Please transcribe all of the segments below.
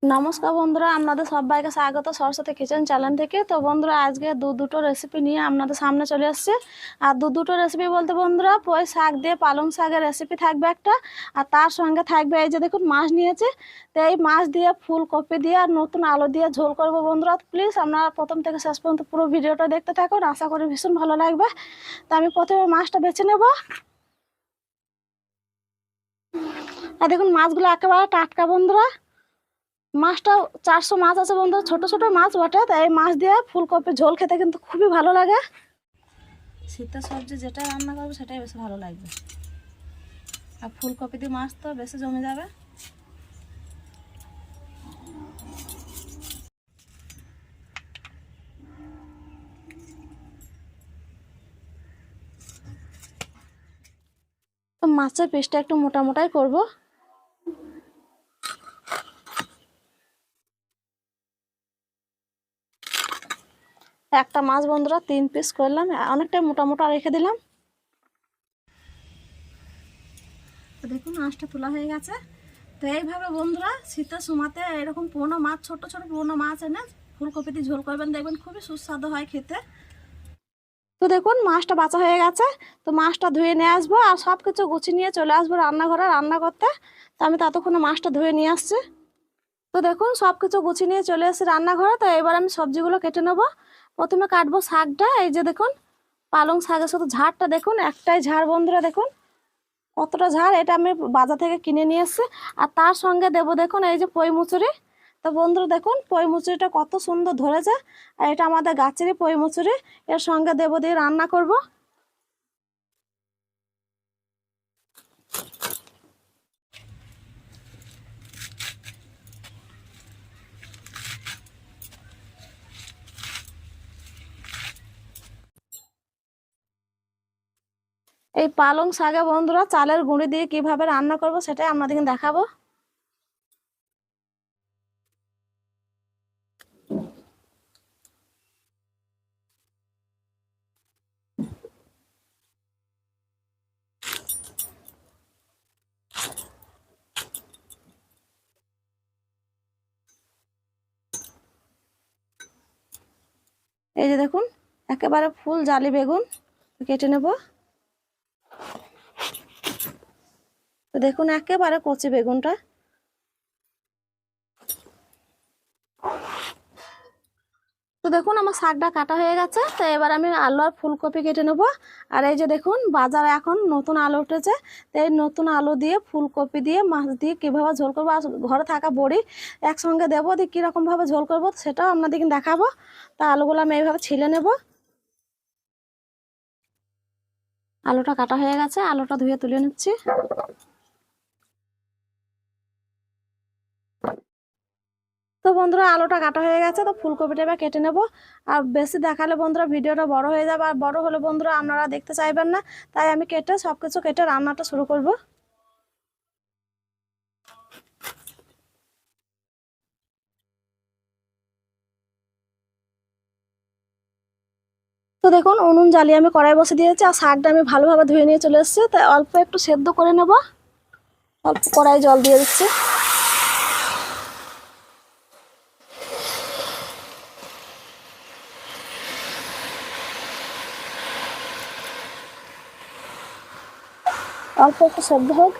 নমস্কার বন্ধুরা, আপনাদের সবাইকে স্বাগত সরস্বতী কিচেন চ্যানেল থেকে। তো বন্ধুরা, আজকে দুটো রেসিপি নিয়ে আপনাদের সামনে চলে আসছে। আর দুটো রেসিপি বলতে বন্ধুরা, পুঁই শাক দিয়ে পালং শাকের রেসিপি থাকবে একটা, আর তার সঙ্গে থাকবে এই যে দেখুন মাছ নিয়েছে। তো এই মাছ দিয়ে ফুলকপি দিয়ে আর নতুন আলু দিয়ে ঝোল করবো বন্ধুরা। প্লিজ আপনারা প্রথম থেকে শেষ পর্যন্ত পুরো ভিডিওটা দেখতে থাকুন, আশা করি ভীষণ ভালো লাগবে। তো আমি প্রথমে মাছটা বেছে নেব। আর দেখুন মাছগুলো একেবারে টাটকা বন্ধুরা। মাছটা 400 মাছ আছে বন্ধু, ছোট ছোট মাছ বটে। তাই এই মাছ দিয়ে ফুলকপি ঝোল খেতে কিন্তু খুবই ভালো লাগে। শীতের সবজি যেটা রান্না করবে সেটাই বেশি ভালো লাগবে, আর ফুলকপি দিয়ে মাছ তো বেশি জমে যাবে। তো মাছের পিসটা একটু মোটা মোটাই করবো। একটা মাছ বন্ধুরা 3 পিস করলাম, অনেকটাই মোটা মোটা রেখে দিলাম। তো দেখুন মাছটা তোলা হয়ে গেছে। তো এইভাবে বন্ধুরা শীতের সময়তে এরকম পুরনো মাছ, ছোট ছোট পুরনো মাছ এনে ফুলকপি দিয়ে ঝোল করবেন, দেখবেন খুবই সুস্বাদু হয় খেতে। তো দেখুন মাছটা বাছা হয়ে গেছে। তো মাছটা ধুয়ে নিয়ে আসবো আর সব কিছু গুছিয়ে নিয়ে চলে আসবো রান্নাঘরে রান্না করতে। তো আমি ততক্ষণে মাছটা ধুয়ে নিয়ে আসছি। তো দেখুন সব কিছু গুছিয়ে নিয়ে চলে এসেছি রান্নাঘরে। তো এবার আমি সবজিগুলো কেটে নেবো। প্রথমে কাটবো শাকটা। এই যে দেখুন পালং শাকের সাথে ঝাড়টা দেখুন, একটাই ঝাড় বন্ধুরা, দেখুন কতটা ঝাড়। এটা আমি বাজার থেকে কিনে নিয়ে এসেছি। আর তার সঙ্গে দেবো দেখুন এই যে পই মুচুরি। তো বন্ধুরা দেখুন পই মুচুরিটা কত সুন্দর ধরেছে, আর এটা আমাদের গাছেরই পই মুচুরি। এর সঙ্গে দেবো দিয়ে রান্না করব। এই পালং শাকে বন্ধুরা চালের গুঁড়ি দিয়ে কিভাবে রান্না করব সেটাই আপনাদেরকে দেখাবো। এই যে দেখুন একেবারে ফুল জালি বেগুন কেটে নেব। তো দেখুন একেবারে কচি বেগুনটা। তো দেখুন আমার শাকটা কাটা হয়ে গেছে। তো এবার আমি আলু আর ফুলকপি কেটে নেব। আর এই যে দেখুন বাজারে এখন নতুন আলু উঠেছে। তো এই নতুন আলু দিয়ে ফুলকপি দিয়ে মাছ দিয়ে কীভাবে ঝোল করবো, আর ঘরে থাকা বড়ি একসঙ্গে দেবো, দিয়ে কীরকমভাবে ঝোল করবো সেটাও আপনাদেরকে দেখাবো। তা আলুগুলো আমি এইভাবে ছিলে নেব। আলুটা কাটা হয়ে গেছে, আলুটা ধুয়ে তুলে নিচ্ছি। তো বন্ধুরা আলুটা কাটা হয়ে গেছে। তো ফুলকপিটা এবার কেটে নেব। আর বেশি দেখালে বন্ধুরা ভিডিওটা বড় হয়ে যাবে, আর বড় হলে বন্ধুরা আপনারা দেখতে চাইবেন না। তাই আমি কেটে সব কিছু কেটে রান্নাটা শুরু করব। তো দেখুন উনুন জ্বালিয়ে আমি কড়াই বসে দিয়েছি, আর শাকটা আমি ভালোভাবে ধুয়ে নিয়ে চলে এসেছি। তাই অল্প একটু সেদ্ধ করে নেব। অল্প কড়াই জল দিয়ে দিচ্ছি। অল্প একটু সেদ্ধ হোক।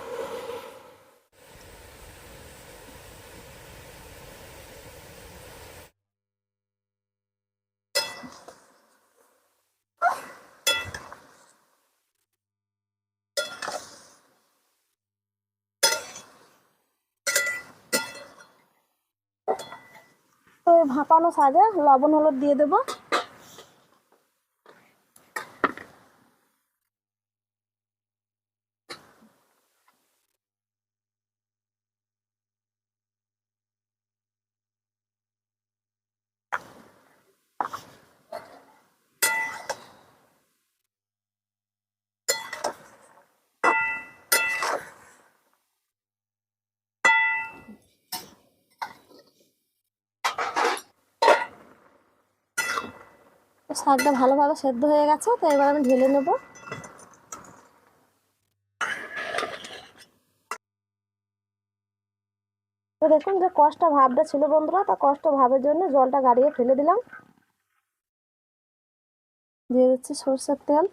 তো ভাপানো শাকে লবণ হলুদ দিয়ে দেবো। শাকটা ভালোভাবে সেদ্ধ হয়ে গেছে। তো এবার আমি ঢেলে নেব। তো দেখুন যে কষটা ভাবটা ছিল বন্ধুরা, তা কষ্ট ভাবের জন্য জলটা গাড়িয়ে ফেলে দিলাম। দিয়ে দিচ্ছি সরষের তেল,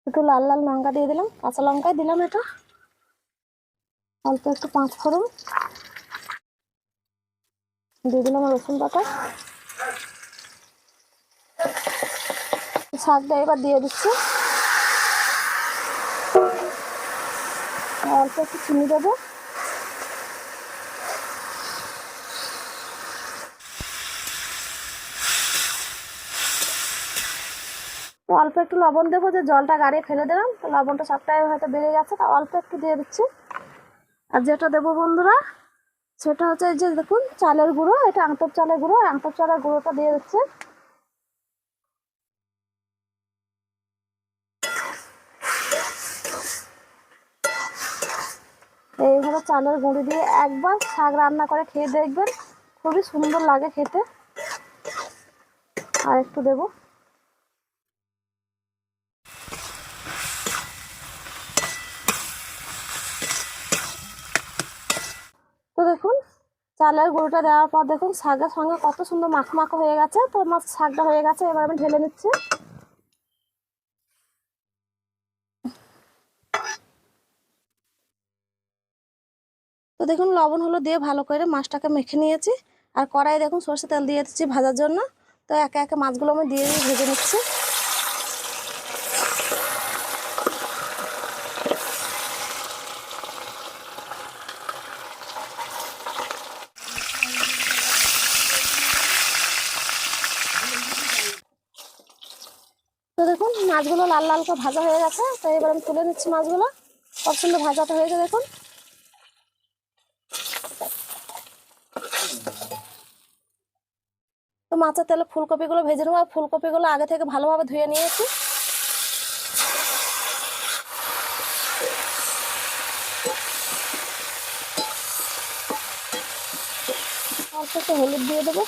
একটু লাল লাল লঙ্কা দিয়ে দিলাম, কাঁচা লঙ্কাই দিলাম এটা, অল্প একটু 5 ফোড়ন দিয়ে দিলাম, রসুন বাটা। শাকটা এবার দিয়ে দিচ্ছি, অল্প একটু চিনি দেবো, অল্প একটু লবণ দেবো, যে জলটা গাড়িয়ে ফেলে দিলাম তো লবণটা সবটাই হয়তো বেড়ে গেছে, তা অল্প একটু দিয়ে দিচ্ছি। আর যেটা দেবো বন্ধুরা সেটা হচ্ছে এই যে দেখুন চালের গুঁড়ো, এটা আঁতপ চালের গুঁড়ো, আঁতপ চালের গুঁড়োটা দিয়ে দিচ্ছে। এইভাবে চালের গুঁড়ি দিয়ে একবার শাক রান্না করে খেয়ে দেখবেন, খুবই সুন্দর লাগে খেতে। আর একটু দেবো, তো দেখুন চালের গুঁড়োটা দেওয়ার পর দেখুন শাকের সঙ্গে কত সুন্দর মাখো মাখো হয়ে গেছে। তো আমার শাকটা হয়ে গেছে, এবার আমি ঢেলে নিচ্ছি। তো দেখুন লবণ হলো দিয়ে ভালো করে মাছটাকে মেখে নিয়েছি। আর কড়াই দেখুন সরষে তেল দিয়ে দিচ্ছি ভাজার জন্য। তো একে একে মাছগুলো আমি দিয়ে ভেজে নিচ্ছি। তো দেখুন মাছগুলো লাল লাল করে ভাজা হয়ে গেছে, তো এবার আমি তুলে নিচ্ছি মাছগুলো। কত সুন্দর ভাজাটা হয়েছে দেখুন। তো মাছের তেলে ফুলকপিগুলো ভেজে নেবো, আর ফুলকপিগুলো আগে থেকে ভালোভাবে ধুয়ে নিয়েছি। অল্প একটু হলুদ দিয়ে দেবো,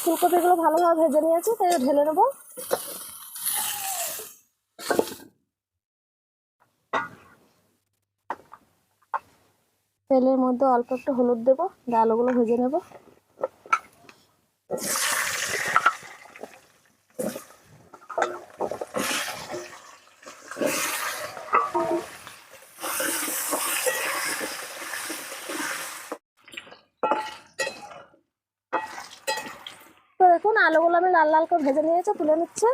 ফুলকপিগুলো ভালোভাবে ভেজে নিয়েছি, তাই ঢেলে নেবো। তেলের মধ্যে অল্প একটু হলুদ দেবো, আলুগুলো ভেজে নেব। তো দেখুন আলুগুলো আমি লাল লাল করে ভেজে নিয়েছি, তুলে নিচ্ছে।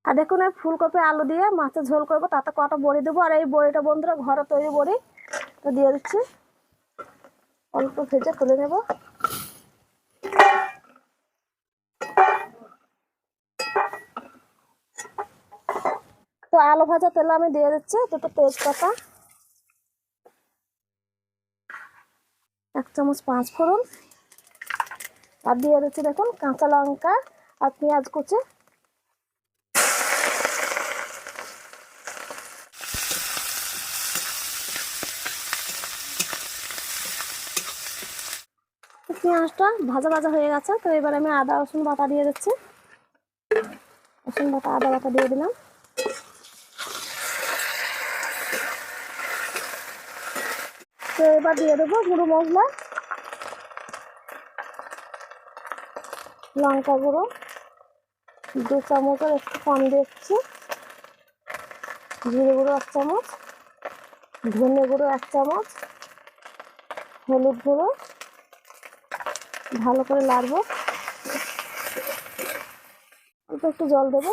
আর দেখুন এই ফুলকপি আলু দিয়ে মাছের ঝোল করবো, তাতে কটা বড়ি দেবো। আর এই বড়িটা বন্ধুরা ঘরে তৈরি বড়ি, তো দিয়ে দিচ্ছি। অল্প ভেজে তুলে নেব। তো আলু ভাজা তেলে আমি দিয়ে দিচ্ছি দুটো তেজপাতা, 1 চামচ 5 ফোড়ন, আর দিয়ে দিচ্ছি দেখুন কাঁচা লঙ্কা আর পেঁয়াজ কুচি। পেঁয়াজটা ভাজা ভাজা হয়ে গেছে, তো এবার আমি আদা রসুন বাটা দিয়ে দিচ্ছি। রসুন বাটা আদা বাটা দিয়ে দিলাম। তো এবার দিয়ে দেবো গুঁড়ো মশলা, লঙ্কা গুঁড়ো 2 চামচের একটু কম দিচ্ছি, জিরে গুঁড়ো 1 চামচ, ধনে গুঁড়ো 1 চামচ, হলুদ গুঁড়ো, ভালো করে নাড়বো। অল্প একটু জল দেবো।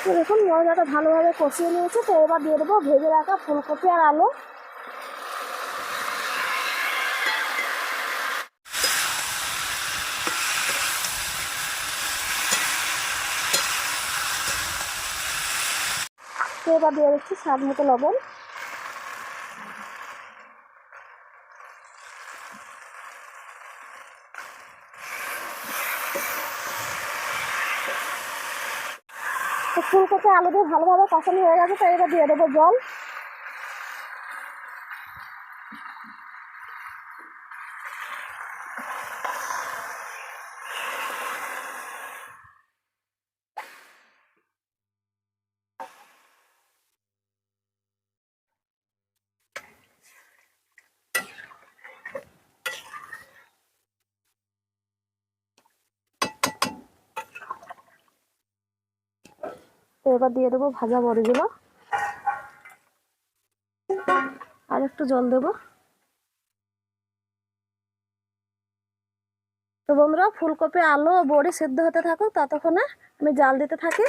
তো দেখুন মশলাটা ভালোভাবে কষিয়ে নিয়েছে, তো এবার দিয়ে দেবো ভেজে রাখা ফুলকপি আর আলু। তো এবার দিয়ে দিচ্ছি স্বাদ মতো লবণ। তো তো ফুলকপি আলু দিয়ে ভালোভাবে কষানো হয়ে গেছে, তো এবার দিয়ে দেবো জল। তো এবার দিয়ে দেবো ভাজা বড়িগুলো, আর একটু জল দেবো। তো বন্ধুরা ফুলকপি আলু ও বড়ি সেদ্ধ হতে থাকুক, ততক্ষণে আমি জাল দিতে থাকি।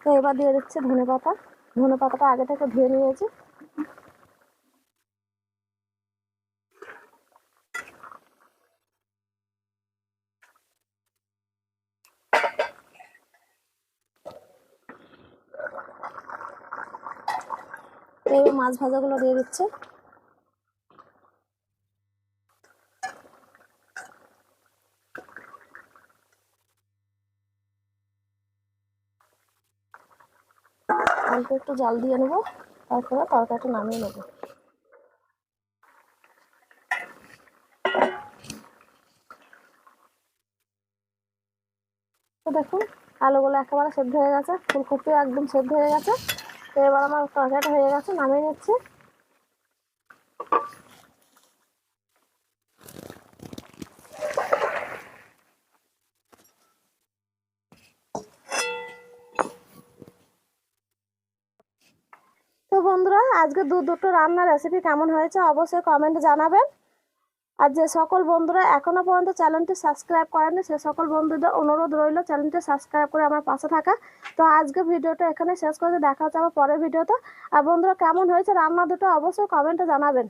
তো এবার দিয়ে দিচ্ছি ধনে পাতা। ধনে পাতাটা আগে থেকে ধুয়ে নিয়েছি। তো এবার মাছ ভাজাগুলো দিয়ে দিচ্ছি। অল্প একটু জল দিয়ে নেবো, তারপরে তরকারিটা নামিয়ে নেবো। তো দেখুন আলুগুলো একেবারে সেদ্ধ হয়ে গেছে, ফুলকপিও একদম সেদ্ধ হয়ে গেছে। তো এবার আমার তরকারিটা হয়ে গেছে, নামিয়ে নিচ্ছি। তো বন্ধুরা আজকে দুটো রান্নার রেসিপি কেমন হয়েছে অবশ্যই কমেন্টে জানাবেন। আর যে সকল বন্ধুরা এখনো পর্যন্ত চ্যানেলটি সাবস্ক্রাইব করেনি সে সকল বন্ধুদের অনুরোধ রইল চ্যানেলটি সাবস্ক্রাইব করে আমার পাশে থাকা। তো আজকে ভিডিওটা এখানে শেষ করে দেখা হচ্ছে আমার পরের ভিডিওতে। আর বন্ধুরা কেমন হয়েছে রান্না দুটো অবশ্যই কমেন্টে জানাবেন।